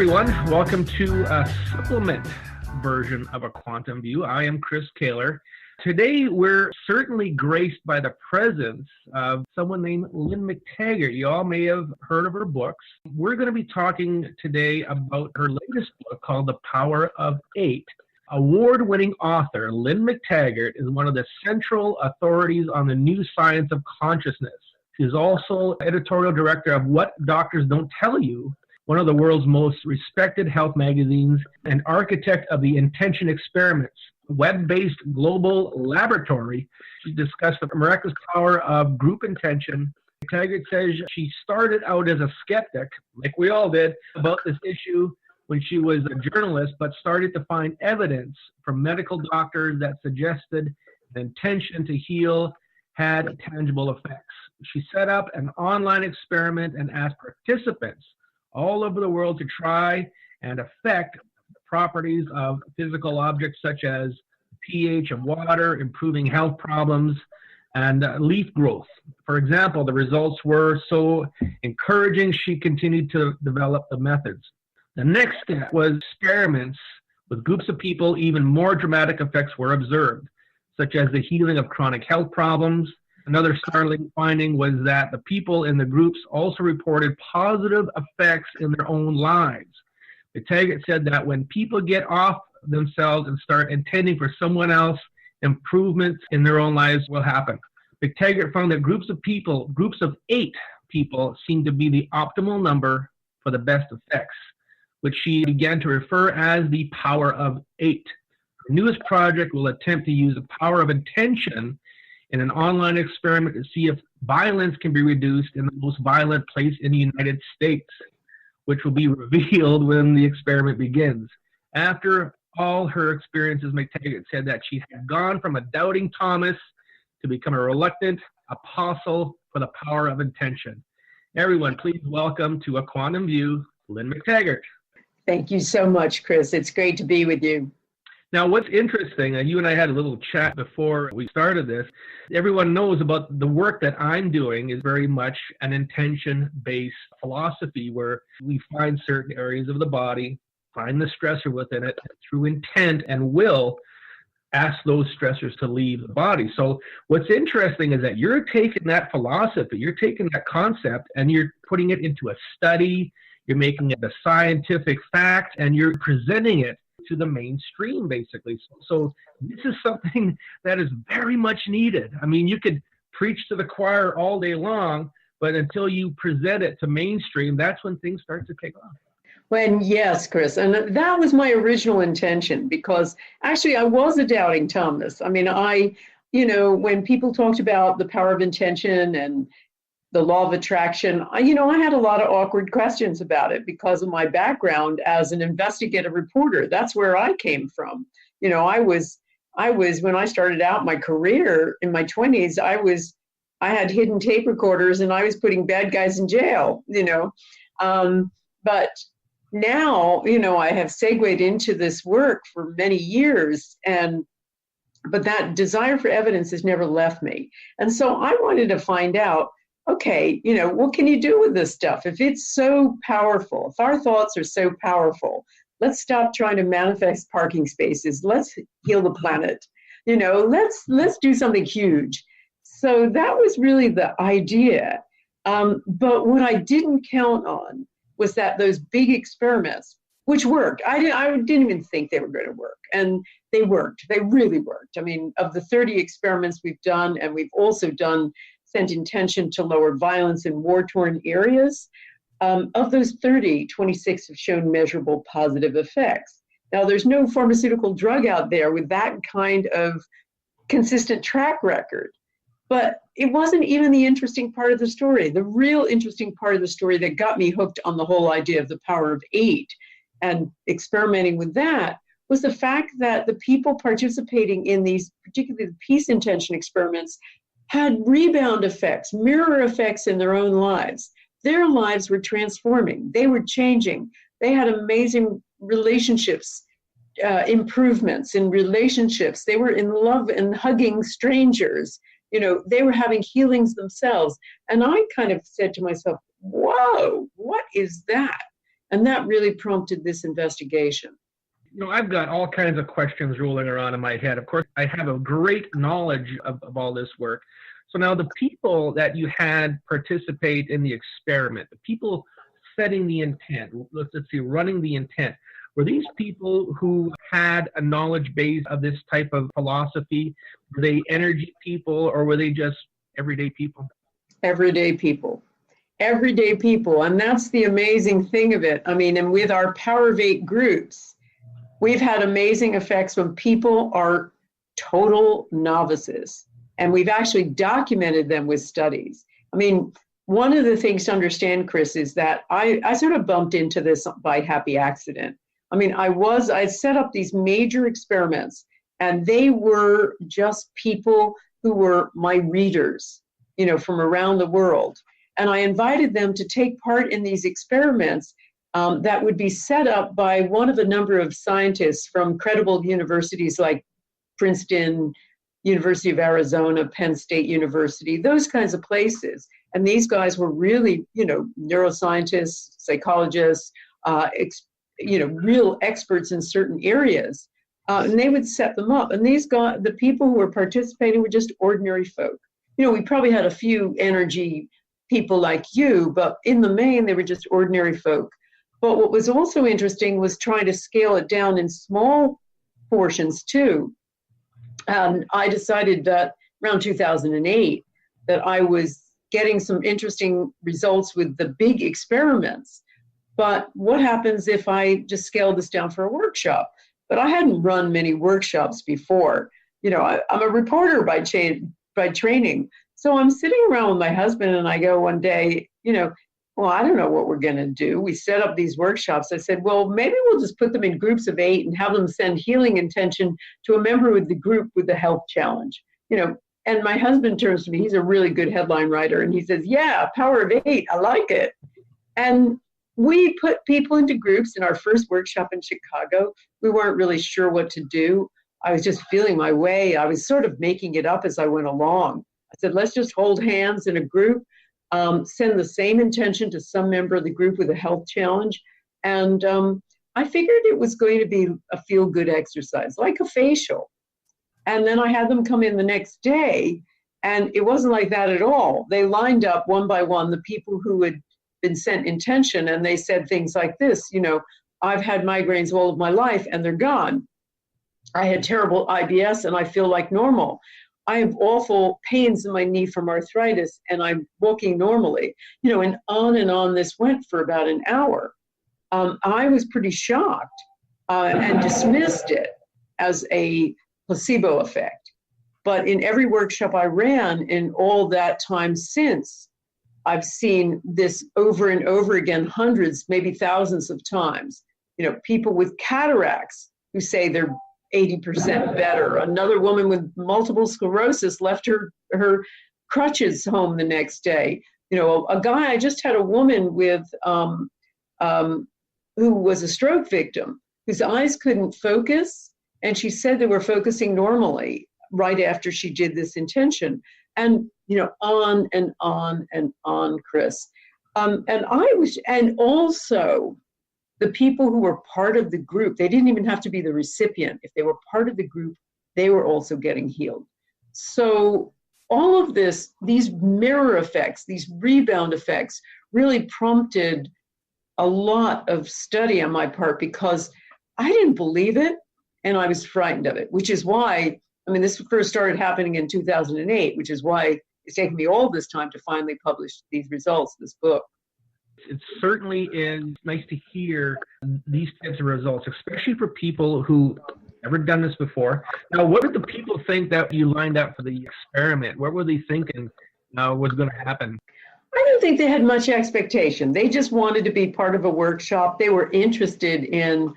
everyone. Welcome to a supplement version of A Quantum View. I am Chris Kehler. Today, we're certainly graced by the presence of someone named Lynne McTaggart. You all may have heard of her books. We're going to be talking today about her latest book called The Power of Eight. Award-winning author Lynne McTaggart is one of the central authorities on the new science of consciousness. She is also editorial director of What Doctors Don't Tell You, one of the world's most respected health magazines, and architect of the Intention Experiments, a web-based global laboratory. She discussed the miraculous power of group intention. McTaggart says she started out as a skeptic, like we all did, about this issue when she was a journalist, but started to find evidence from medical doctors that suggested the intention to heal had tangible effects. She set up an online experiment and asked participants all over the world to try and affect the properties of physical objects such as pH of water, improving health problems, and leaf growth. For example, the results were so encouraging, she continued to develop the methods. The next step was experiments with groups of people. Even more dramatic effects were observed, such as the healing of chronic health problems. Another startling finding was that the people in the groups also reported positive effects in their own lives. McTaggart said that when people get off themselves and start intending for someone else, improvements in their own lives will happen. McTaggart found that groups of 8 people seemed to be the optimal number for the best effects, which she began to refer as the power of 8. Her newest project will attempt to use the power of intention in an online experiment to see if violence can be reduced in the most violent place in the United States, which will be revealed when the experiment begins. After all her experiences, McTaggart said that she had gone from a doubting Thomas to become a reluctant apostle for the power of intention. Everyone, please welcome to A Quantum View, Lynne McTaggart. Thank you so much, Chris. It's great to be with you. Now, what's interesting, you and I had a little chat before we started this. Everyone knows about the work that I'm doing is very much an intention-based philosophy where we find certain areas of the body, find the stressor within it, and through intent and will, ask those stressors to leave the body. So what's interesting is that you're taking that philosophy, you're taking that concept, and you're putting it into a study, you're making it a scientific fact, and you're presenting it to the mainstream, basically. So this is something that is very much needed. I mean, you could preach to the choir all day long, but until you present it to mainstream, that's when things start to take off. Well, yes, Chris, and that was my original intention, because actually I was a doubting Thomas. I mean, when people talked about the power of intention and the law of attraction, I had a lot of awkward questions about it because of my background as an investigative reporter. That's where I came from. I was when I started out my career in my 20s, I had hidden tape recorders and I was putting bad guys in jail, but now, I have segued into this work for many years, but that desire for evidence has never left me. And so I wanted to find out, okay, what can you do with this stuff? If it's so powerful, if our thoughts are so powerful, let's stop trying to manifest parking spaces. Let's heal the planet. Let's do something huge. So that was really the idea. But what I didn't count on was that those big experiments, which worked, I didn't even think they were going to work. And they worked. They really worked. I mean, of the 30 experiments we've done, and we've also sent intention to lower violence in war-torn areas. Of those 30, 26 have shown measurable positive effects. Now, there's no pharmaceutical drug out there with that kind of consistent track record. But it wasn't even the interesting part of the story. The real interesting part of the story that got me hooked on the whole idea of the power of 8 and experimenting with that was the fact that the people participating in these, particularly the peace intention experiments, had rebound effects, mirror effects in their own lives. Their lives were transforming. They were changing. They had amazing relationships, improvements in relationships. They were in love and hugging strangers. They were having healings themselves. And I kind of said to myself, whoa, what is that? And that really prompted this investigation. I've got all kinds of questions rolling around in my head. Of course, I have a great knowledge of all this work. So now the people that you had participate in the experiment, the people setting the intent, let's see, running the intent, were these people who had a knowledge base of this type of philosophy? Were they energy people, or were they just everyday people? Everyday people. Everyday people. And that's the amazing thing of it. I mean, and with our Power of 8 groups, we've had amazing effects when people are total novices. And we've actually documented them with studies. I mean, one of the things to understand, Chris, is that I sort of bumped into this by happy accident. I mean, I set up these major experiments, and they were just people who were my readers, from around the world. And I invited them to take part in these experiments that would be set up by one of a number of scientists from credible universities like Princeton, University of Arizona, Penn State University, those kinds of places. And these guys were really, neuroscientists, psychologists, real experts in certain areas. And they would set them up. And these guys, the people who were participating were just ordinary folk. We probably had a few energy people like you, but in the main, they were just ordinary folk. But what was also interesting was trying to scale it down in small portions too. And I decided that around 2008 that I was getting some interesting results with the big experiments. But what happens if I just scale this down for a workshop? But I hadn't run many workshops before. I'm a reporter by training. So I'm sitting around with my husband, and I go one day, well, I don't know what we're going to do. We set up these workshops. I said, well, maybe we'll just put them in groups of 8 and have them send healing intention to a member of the group with the health challenge. And my husband turns to me. He's a really good headline writer. And he says, yeah, Power of 8. I like it. And we put people into groups in our first workshop in Chicago. We weren't really sure what to do. I was just feeling my way. I was sort of making it up as I went along. I said, let's just hold hands in a group, send the same intention to some member of the group with a health challenge. And I figured it was going to be a feel-good exercise, like a facial. And then I had them come in the next day, and it wasn't like that at all. They lined up one by one, the people who had been sent intention, and they said things like this, I've had migraines all of my life, and they're gone. I had terrible IBS, and I feel like normal. I have awful pains in my knee from arthritis, and I'm walking normally, and on this went for about an hour. I was pretty shocked and dismissed it as a placebo effect. But in every workshop I ran in all that time since, I've seen this over and over again, hundreds, maybe thousands of times. People with cataracts who say they're 80% better. Another woman with multiple sclerosis left her crutches home the next day. A guy, I just had a woman with who was a stroke victim, whose eyes couldn't focus, and she said they were focusing normally right after she did this intention. And on and on and on, Chris. And also the people who were part of the group, they didn't even have to be the recipient. If they were part of the group, they were also getting healed. So all of this, these mirror effects, these rebound effects, really prompted a lot of study on my part, because I didn't believe it and I was frightened of it, which is why, this first started happening in 2008, which is why it's taken me all this time to finally publish these results, this book. It certainly is nice to hear these types of results, especially for people who never done this before. Now, what did the people think that you lined up for the experiment? What were they thinking was going to happen? I don't think they had much expectation. They just wanted to be part of a workshop. They were interested in,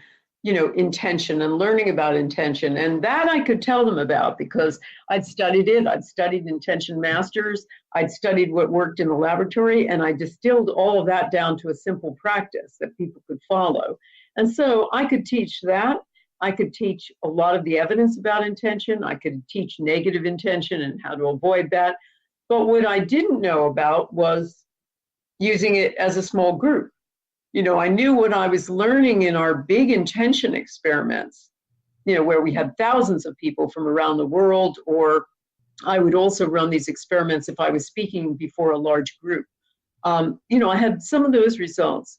intention and learning about intention. And that I could tell them about because I'd studied it. I'd studied intention masters. I'd studied what worked in the laboratory, and I distilled all of that down to a simple practice that people could follow. And so I could teach that. I could teach a lot of the evidence about intention. I could teach negative intention and how to avoid that. But what I didn't know about was using it as a small group. I knew what I was learning in our big intention experiments, where we had thousands of people from around the world, or I would also run these experiments if I was speaking before a large group. I had some of those results,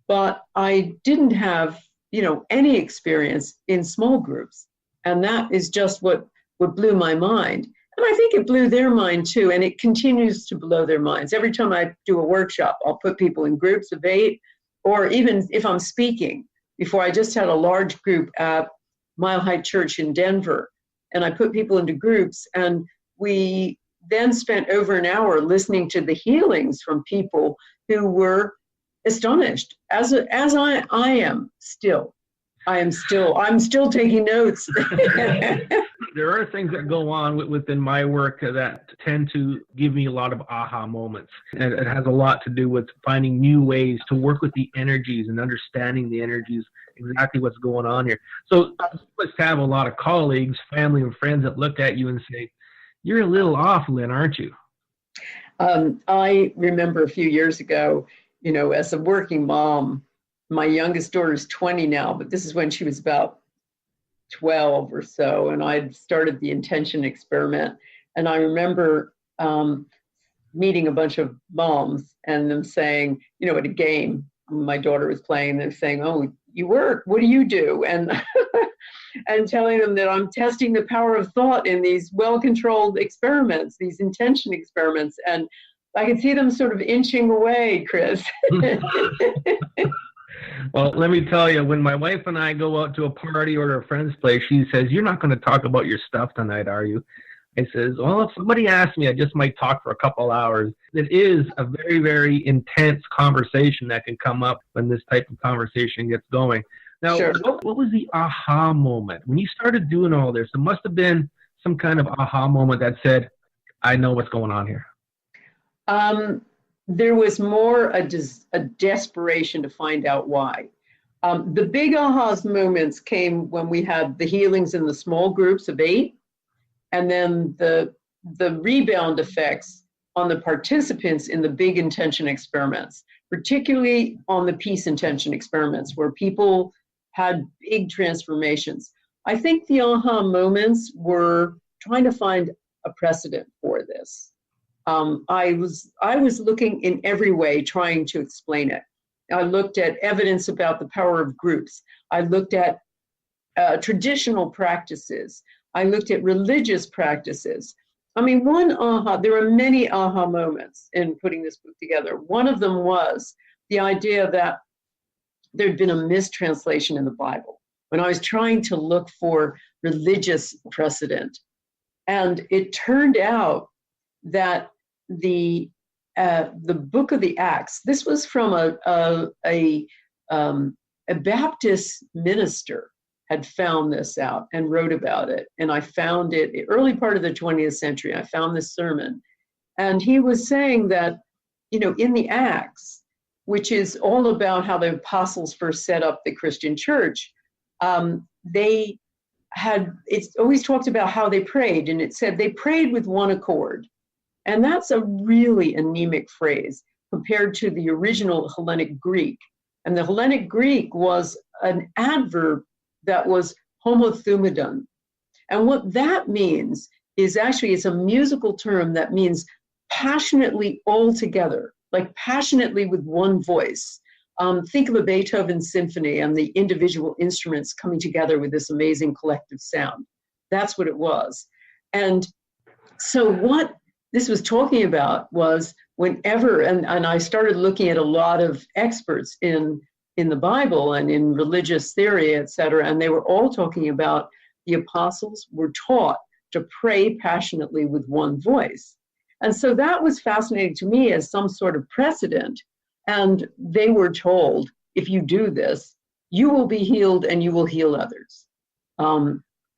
but I didn't have, any experience in small groups. And that is just what blew my mind. And I think it blew their mind too. And it continues to blow their minds. Every time I do a workshop, I'll put people in groups of 8, or even if I'm speaking. Before, I just had a large group at Mile High Church in Denver, and I put people into groups, and we then spent over an hour listening to the healings from people who were astonished, as I am still. I'm still taking notes. There are things that go on within my work that tend to give me a lot of aha moments. And it has a lot to do with finding new ways to work with the energies and understanding the energies, exactly what's going on here. So you must have a lot of colleagues, family, and friends that look at you and say, "You're a little off, Lynn, aren't you?" I remember a few years ago, as a working mom, my youngest daughter's 20 now, but this is when she was about 12 or so, and I'd started the intention experiment. And I remember meeting a bunch of moms and them saying, at a game my daughter was playing, they're saying, "Oh, you work, what do you do?" And and telling them that I'm testing the power of thought in these well-controlled experiments, these intention experiments. And I could see them sort of inching away, Chris. Well, let me tell you, when my wife and I go out to a party or a friend's place, she says, "You're not going to talk about your stuff tonight, are you?" I says, "Well, if somebody asks me, I just might talk for a couple hours." It is a very, very intense conversation that can come up when this type of conversation gets going. Now, Sure. what was the aha moment? When you started doing all this, there must have been some kind of aha moment that said, "I know what's going on here." There was more a desperation to find out why. The big ahas moments came when we had the healings in the small groups of 8, and then the rebound effects on the participants in the big intention experiments, particularly on the peace intention experiments, where people had big transformations. I think the aha moments were trying to find a precedent for this. I was looking in every way trying to explain it. I looked at evidence about the power of groups. I looked at traditional practices. I looked at religious practices. I mean, there are many aha moments in putting this book together. One of them was the idea that there'd been a mistranslation in the Bible when I was trying to look for religious precedent. And it turned out that the book of the Acts, this was from a Baptist minister had found this out and wrote about it. And I found it early part of the 20th century. I found this sermon. And he was saying that, in the Acts, which is all about how the apostles first set up the Christian church, it's always talked about how they prayed. And it said they prayed with one accord. And that's a really anemic phrase compared to the original Hellenic Greek. And the Hellenic Greek was an adverb that was homothumedon. And what that means is actually, it's a musical term that means passionately all together, like passionately with one voice. Think of a Beethoven symphony and the individual instruments coming together with this amazing collective sound. That's what it was. And so what this was talking about was whenever, and I started looking at a lot of experts in the Bible and in religious theory, et cetera, and they were all talking about the apostles were taught to pray passionately with one voice. And so that was fascinating to me as some sort of precedent. And they were told, if you do this, you will be healed and you will heal others.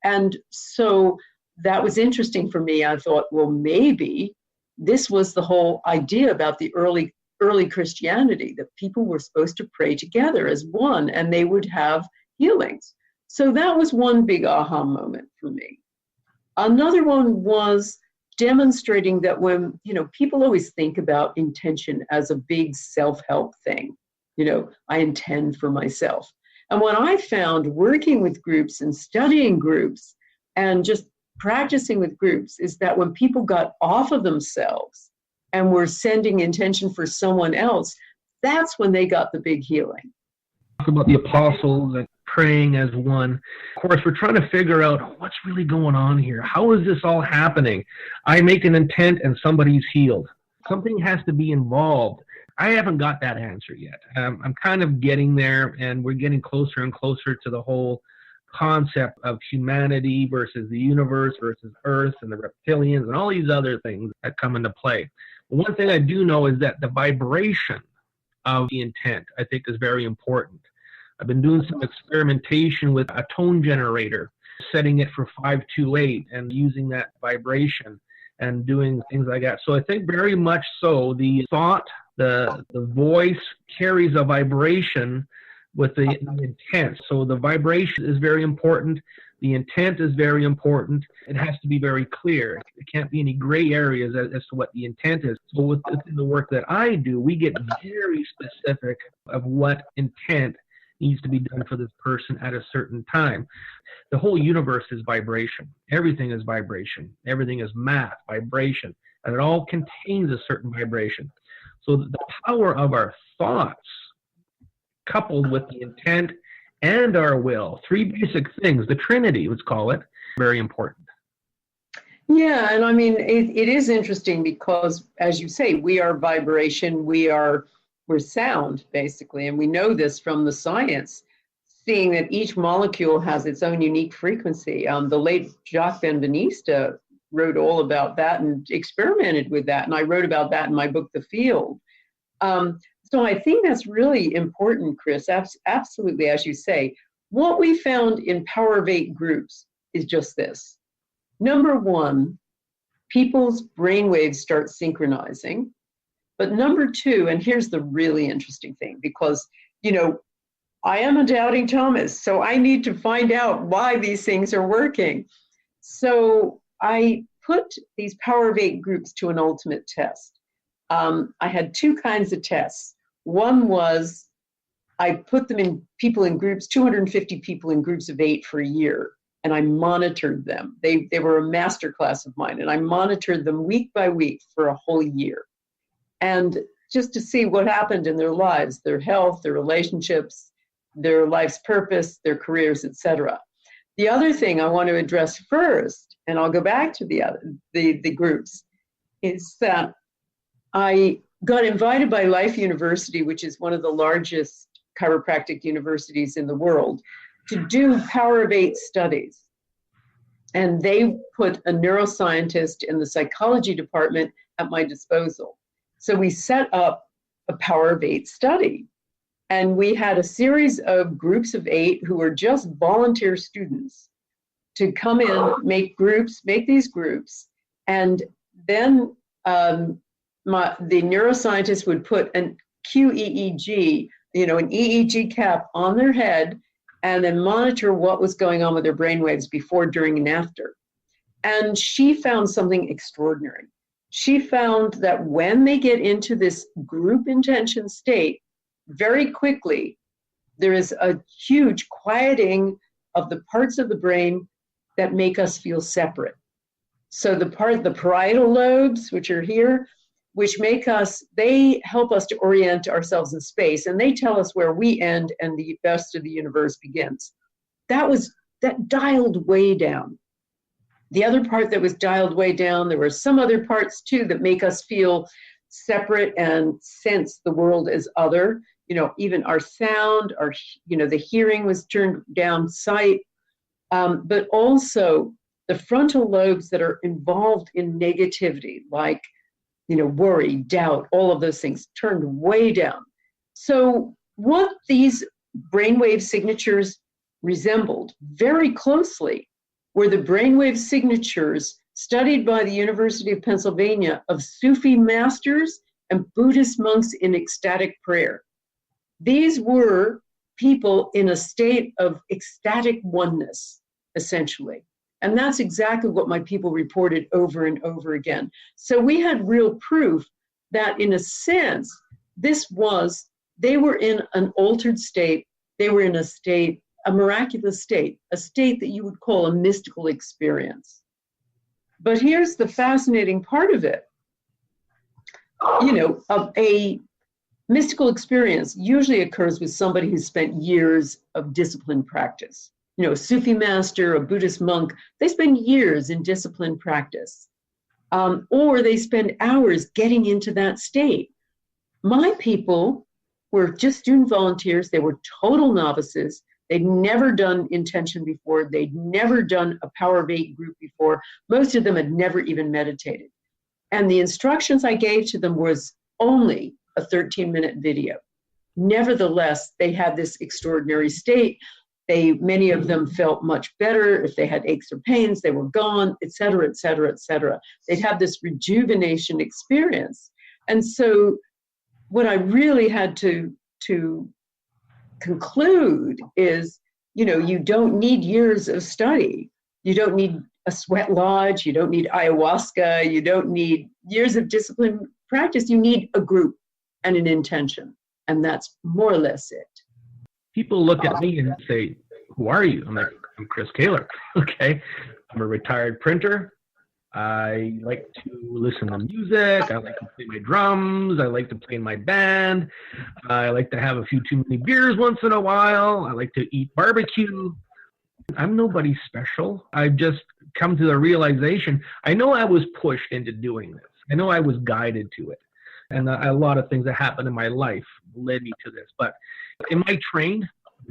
And so that was interesting for me. I thought, well, maybe this was the whole idea about the early Christianity, that people were supposed to pray together as one and they would have healings. So that was one big aha moment for me. Another one was demonstrating that when, people always think about intention as a big self-help thing. I intend for myself. And what I found working with groups and studying groups and just practicing with groups is that when people got off of themselves and were sending intention for someone else, that's when they got the big healing. Talk about the apostles and praying as one. Of course, we're trying to figure out what's really going on here. How is this all happening? I make an intent and somebody's healed. Something has to be involved. I haven't got that answer yet. I'm kind of getting there, and we're getting closer and closer to the whole concept of humanity versus the universe versus Earth and the reptilians and all these other things that come into play. One thing I do know is that the vibration of the intent, I think, is very important. I've been doing some experimentation with a tone generator, setting it for 528 and using that vibration and doing things like that. So I think very much so the thought, the voice carries a vibration with the intent. So the vibration is very important. The intent is very important. It has to be very clear. There can't be any gray areas as to what the intent is. So within the work that I do, we get very specific of what intent needs to be done for this person at a certain time. The whole universe is vibration. Everything is vibration. Everything is math, vibration, and it all contains a certain vibration. So the power of our thoughts, coupled with the intent and our will, three basic things, the Trinity, let's call it, very important. Yeah, and I mean, it is interesting because, as you say, we are vibration, we're sound, basically, and we know this from the science, seeing that each molecule has its own unique frequency. The late Jacques Benveniste wrote all about that and experimented with that, and I wrote about that in my book, The Field. So I think that's really important, Chris, absolutely, as you say. What we found in Power of Eight groups is just this. Number one, people's brainwaves start synchronizing. But number two, and here's the really interesting thing, because, I am a doubting Thomas, so I need to find out why these things are working. So I put these Power of Eight groups to an ultimate test. I had two kinds of tests. One was I put them in people in groups, 250 people in groups of 8 for a year, and I monitored them. They were a master class of mine, and I monitored them week by week for a whole year. And just to see what happened in their lives, their health, their relationships, their life's purpose, their careers, etc. The other thing I want to address first, and I'll go back to the groups, is that I got invited by Life University, which is one of the largest chiropractic universities in the world, to do Power of Eight studies. And they put a neuroscientist in the psychology department at my disposal. So we set up a Power of Eight study. And we had a series of groups of 8 who were just volunteer students to come in, make these groups. And then the neuroscientist would put an QEEG, an EEG cap on their head, and then monitor what was going on with their brainwaves before, during, and after. And she found something extraordinary. She found that when they get into this group intention state, very quickly, there is a huge quieting of the parts of the brain that make us feel separate. So the parietal lobes, which are here, which they help us to orient ourselves in space, and they tell us where we end and the rest of the universe begins. That dialed way down. The other part that was dialed way down, there were some other parts too that make us feel separate and sense the world as other. Even our sound, the hearing was turned down, sight, but also the frontal lobes that are involved in negativity, like worry, doubt, all of those things turned way down. So what these brainwave signatures resembled very closely were the brainwave signatures studied by the University of Pennsylvania of Sufi masters and Buddhist monks in ecstatic prayer. These were people in a state of ecstatic oneness, essentially. And that's exactly what my people reported over and over again. So we had real proof that, in a sense, this was they were in an altered state. They were in a state, a miraculous state, a state that you would call a mystical experience. But here's the fascinating part of it. You know, a mystical experience usually occurs with somebody who's spent years of disciplined practice. You know, a Sufi master, a Buddhist monk, they spend years in disciplined practice. Or they spend hours getting into that state. My people were just student volunteers. They were total novices. They'd never done intention before. They'd never done a Power of 8 group before. Most of them had never even meditated. And the instructions I gave to them was only a 13-minute video. Nevertheless, they had this extraordinary state. Many of them felt much better. If they had aches or pains, they were gone, et cetera, et cetera, et cetera. They'd have this rejuvenation experience. And so what I really had to conclude is, you know, you don't need years of study. You don't need a sweat lodge. You don't need ayahuasca. You don't need years of disciplined practice. You need a group and an intention. And that's more or less it. People look at me and say, who are you? I'm like, I'm Chris Kehler. Okay. I'm a retired printer. I like to listen to music. I like to play my drums. I like to play in my band. I like to have a few too many beers once in a while. I like to eat barbecue. I'm nobody special. I've just come to the realization. I know I was pushed into doing this. I know I was guided to it. And a lot of things that happened in my life led me to this. But am I trained?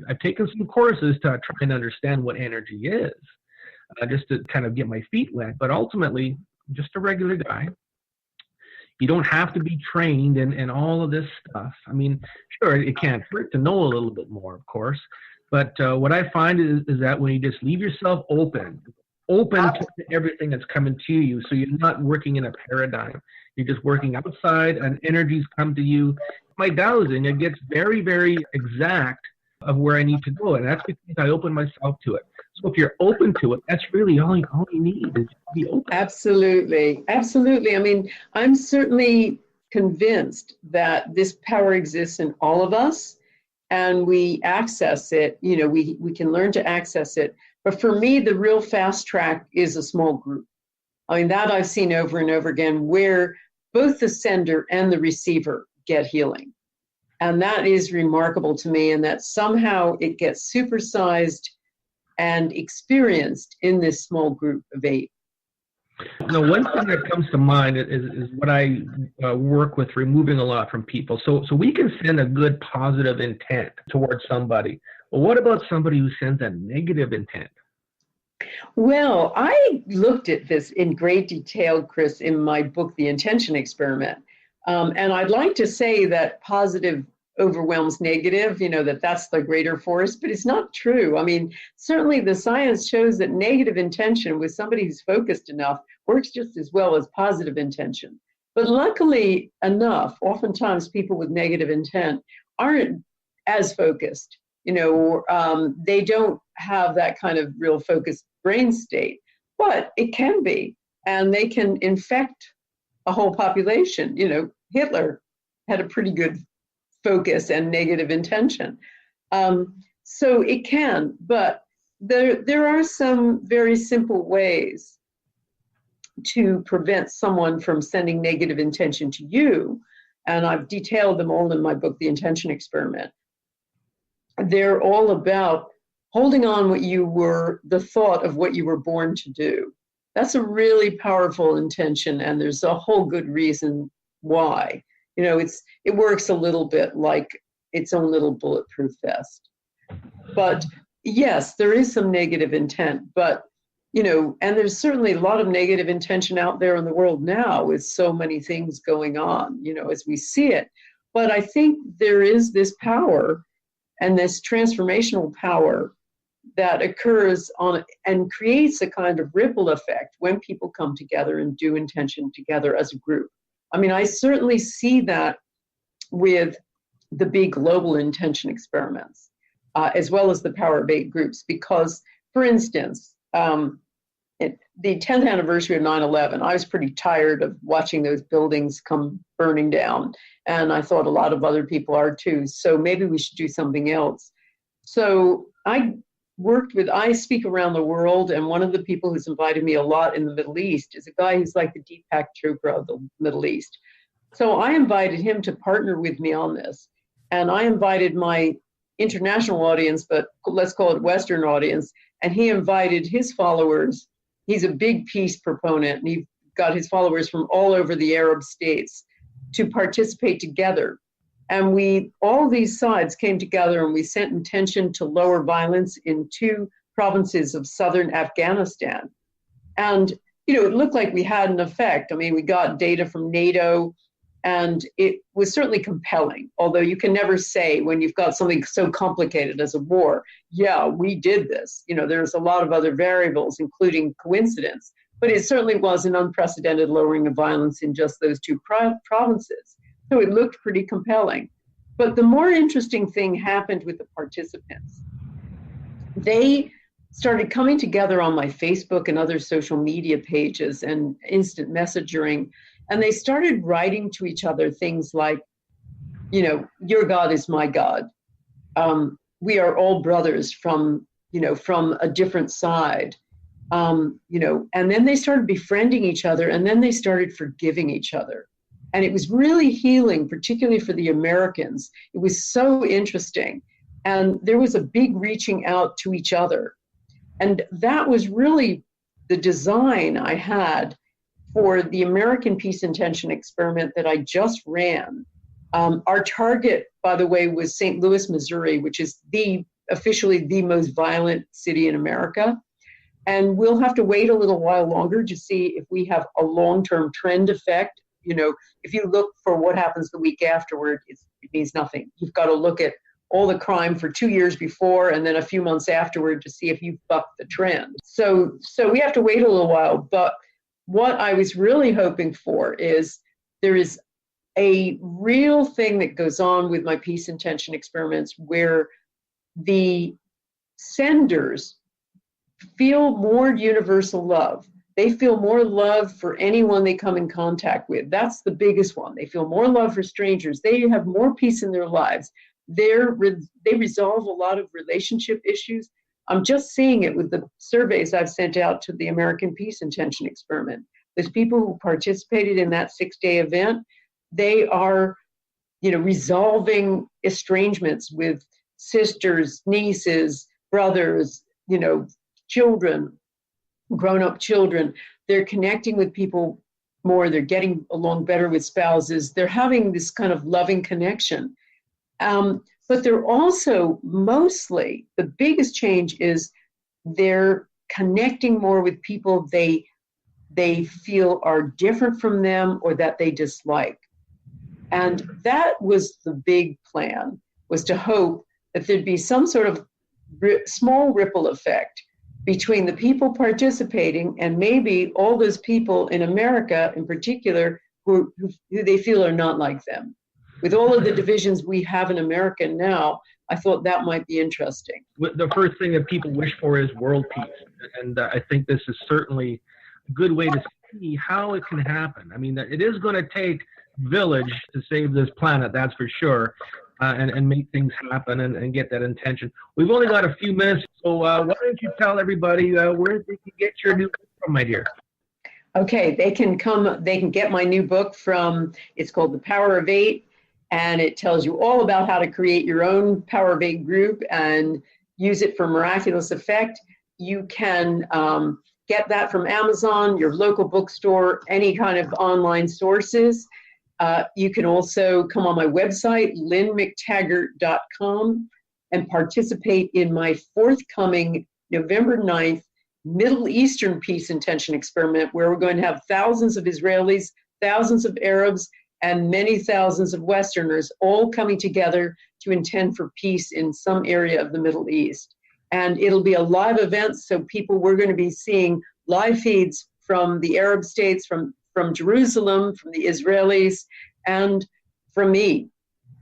I've taken some courses to try and understand what energy is. Just to kind of get my feet wet, but ultimately, just a regular guy. You don't have to be trained in all of this stuff. I mean, sure, it can't hurt to know a little bit more, of course, but what I find is that when you just leave yourself open to everything that's coming to you, so you're not working in a paradigm. You're just working outside, and energies come to you. My dowsing, it gets very, very exact of where I need to go, and that's because I open myself to it. So if you're open to it, that's really all you need is to be open. Absolutely. Absolutely. I mean, I'm certainly convinced that this power exists in all of us, and we access it. You know, we can learn to access it. But for me, the real fast track is a small group. I mean, that I've seen over and over again, where both the sender and the receiver get healing. And that is remarkable to me, and that somehow it gets supersized and experienced in this small group of 8. Now, one thing that comes to mind is what I work with removing a lot from people. So we can send a good positive intent towards somebody. Well, what about somebody who sends a negative intent? Well, I looked at this in great detail, Chris, in my book, The Intention Experiment. And I'd like to say that positive overwhelms negative, you know, that's the greater force, but it's not true. I mean, certainly the science shows that negative intention with somebody who's focused enough works just as well as positive intention. But luckily enough, oftentimes people with negative intent aren't as focused, you know, they don't have that kind of real focused brain state, but it can be, and they can infect a whole population. You know, Hitler had a pretty good focus and negative intention. So it can, but there are some very simple ways to prevent someone from sending negative intention to you. And I've detailed them all in my book, The Intention Experiment. They're all about holding on the thought of what you were born to do. That's a really powerful intention, and there's a whole good reason why. You know, it works a little bit like its own little bulletproof vest. But yes, there is some negative intent, but, you know, and there's certainly a lot of negative intention out there in the world now with so many things going on, you know, as we see it. But I think there is this power and this transformational power that occurs on and creates a kind of ripple effect when people come together and do intention together as a group. I mean, I certainly see that with the big global intention experiments, as well as the Power of 8 groups, because, for instance, the 10th anniversary of 9/11, I was pretty tired of watching those buildings come burning down. And I thought a lot of other people are too. So maybe we should do something else. So I speak around the world, and one of the people who's invited me a lot in the Middle East is a guy who's like the Deepak Chopra of the Middle East. So I invited him to partner with me on this. And I invited my international audience, but let's call it Western audience, and he invited his followers. He's a big peace proponent, and he got his followers from all over the Arab states to participate together. And all these sides came together, and we sent intention to lower violence in 2 provinces of southern Afghanistan. And, it looked like we had an effect. I mean, we got data from NATO, and it was certainly compelling, although you can never say when you've got something so complicated as a war, yeah, we did this. There's a lot of other variables, including coincidence, but it certainly was an unprecedented lowering of violence in just those 2 provinces. So it looked pretty compelling. But the more interesting thing happened with the participants. They started coming together on my Facebook and other social media pages and instant messaging, and they started writing to each other things like, your God is my God. We are all brothers from a different side. And then they started befriending each other, and then they started forgiving each other. And it was really healing, particularly for the Americans. It was so interesting. And there was a big reaching out to each other. And that was really the design I had for the American Peace Intention experiment that I just ran. Our target, by the way, was St. Louis, Missouri, which is officially the most violent city in America. And we'll have to wait a little while longer to see if we have a long-term trend effect. If you look for what happens the week afterward, it means nothing. You've got to look at all the crime for 2 years before and then a few months afterward to see if you've bucked the trend. So we have to wait a little while. But what I was really hoping for is there is a real thing that goes on with my peace intention experiments where the senders feel more universal love. They feel more love for anyone they come in contact with. That's the biggest one. They feel more love for strangers. They have more peace in their lives. They resolve a lot of relationship issues. I'm just seeing it with the surveys I've sent out to the American Peace Intention Experiment. There's people who participated in that 6-day event. They are, resolving estrangements with sisters, nieces, brothers, children, grown-up children. They're connecting with people more. They're getting along better with spouses. They're having this kind of loving connection. But they're also mostly, the biggest change is they're connecting more with people they feel are different from them or that they dislike. And that was the big plan, was to hope that there'd be some sort of small ripple effect between the people participating and maybe all those people in America in particular who they feel are not like them. With all of the divisions we have in America now, I thought that might be interesting. The first thing that people wish for is world peace. And I think this is certainly a good way to see how it can happen. I mean, it is going to take village to save this planet, that's for sure, and make things happen and get that intention. We've only got a few minutes, so why don't you tell everybody where they can get your new book from, my dear? Okay, they can get my new book from, it's called The Power of 8. And it tells you all about how to create your own Power of 8 group and use it for miraculous effect. You can get that from Amazon, your local bookstore, any kind of online sources. You can also come on my website, lynnmctaggart.com, and participate in my forthcoming November 9th Middle Eastern Peace Intention Experiment, where we're going to have thousands of Israelis, thousands of Arabs, and many thousands of Westerners all coming together to intend for peace in some area of the Middle East. And it'll be a live event, so we're going to be seeing live feeds from the Arab states, from Jerusalem, from the Israelis, and from me.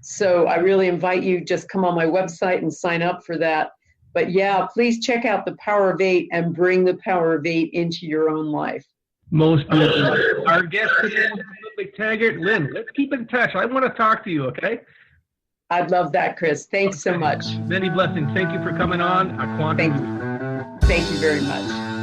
So I really invite you, just come on my website and sign up for that. But yeah, please check out the Power of Eight and bring the Power of Eight into your own life. Most beautiful. Our guest today was Lynne McTaggart. Lynne, let's keep in touch. I want to talk to you, okay? I'd love that, Chris. Thanks so much. Many blessings. Thank you for coming on. A Quantum View. Thank you very much.